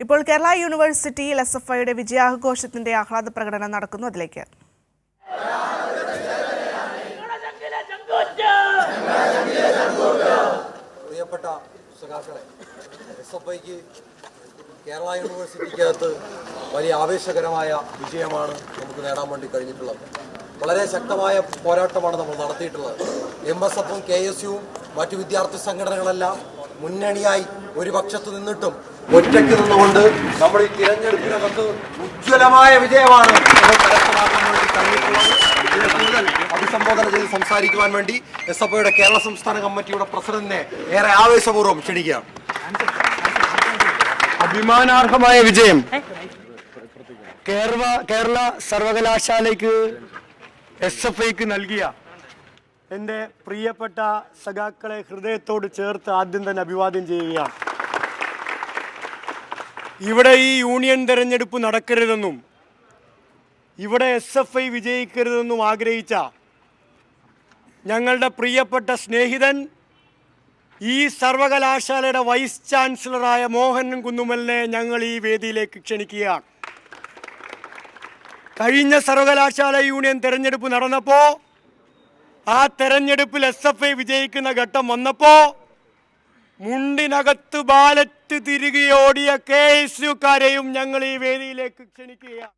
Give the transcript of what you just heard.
ഇപ്പോൾ കേരള യൂണിവേഴ്സിറ്റിയിൽ എസ്എഫ്ഐയുടെ വിജയാഘോഷത്തിന്റെ ആഹ്ലാദ പ്രകടനം നടക്കുന്നു. അതിലേക്ക് പ്രിയപ്പെട്ട സഖാക്കളെ, എസ്എഫ്ഐക്ക് കേരള യൂണിവേഴ്സിറ്റിക്കകത്ത് വലിയ ആവേശകരമായ വിജയമാണ് നമുക്ക് നേടാൻ വേണ്ടി കഴിഞ്ഞിട്ടുള്ളത്. വളരെ ശക്തമായ പോരാട്ടമാണ് നമ്മൾ നടത്തിയിട്ടുള്ളത്. എംഎസ്എഫും KSUവും മറ്റു വിദ്യാർത്ഥി സംഘടനകളെല്ലാം മുന്നണിയായി ഒരു പക്ഷത്ത് നിന്നിട്ടും ഒറ്റയ്ക്ക് നിന്നുകൊണ്ട് നമ്മൾ ഈ തിരഞ്ഞെടുപ്പിനകത്ത് ഉജ്ജ്വലമായ വിജയമാണ് കരസ്ഥമാക്കാൻ വേണ്ടി കഴിഞ്ഞിട്ടുള്ളത്. ഇതിനെ കൂടുതൽ അഭിസംബോധന ചെയ്ത് സംസാരിക്കുവാൻ വേണ്ടി എസ്എഫ്ഐയുടെ കേരള സംസ്ഥാന കമ്മിറ്റിയുടെ പ്രസിഡന്റിനെ ഏറെ ആവേശപൂർവ്വം ക്ഷണിക്കുകയാണ്. അഭിമാനാർഹമായ വിജയം കേരള സർവകലാശാലയ്ക്ക് എസ്എഫ്ഐക്ക് നൽകിയ എൻ്റെ പ്രിയപ്പെട്ട സഖാക്കളെ ഹൃദയത്തോട് ചേർത്ത് ആദ്യം തന്നെ അഭിവാദ്യം ചെയ്യുകയാണ്. ഇവിടെ ഈ യൂണിയൻ തെരഞ്ഞെടുപ്പ് നടക്കരുതെന്നും ഇവിടെ എസ്എഫ്ഐ വിജയിക്കരുതെന്നും ആഗ്രഹിച്ച ഞങ്ങളുടെ പ്രിയപ്പെട്ട സ്നേഹിതൻ ഈ സർവകലാശാലയുടെ വൈസ് ചാൻസലറായ മോഹൻ കുന്നുമലിനെ ഞങ്ങൾ ഈ വേദിയിലേക്ക് ക്ഷണിക്കുകയാണ്. കഴിഞ്ഞ സർവകലാശാല യൂണിയൻ തെരഞ്ഞെടുപ്പ് നടന്നപ്പോൾ ആ തെരഞ്ഞെടുപ്പിൽ എസ്എഫ്ഐ വിജയിക്കുന്ന ഘട്ടം വന്നപ്പോൾ മുണ്ടിനകത്ത് ബാലറ്റ് തിരികെ ഓടിയ KSUക്കാരെയും ഞങ്ങൾ ഈ വേദിയിലേക്ക് ക്ഷണിക്കുകയാണ്.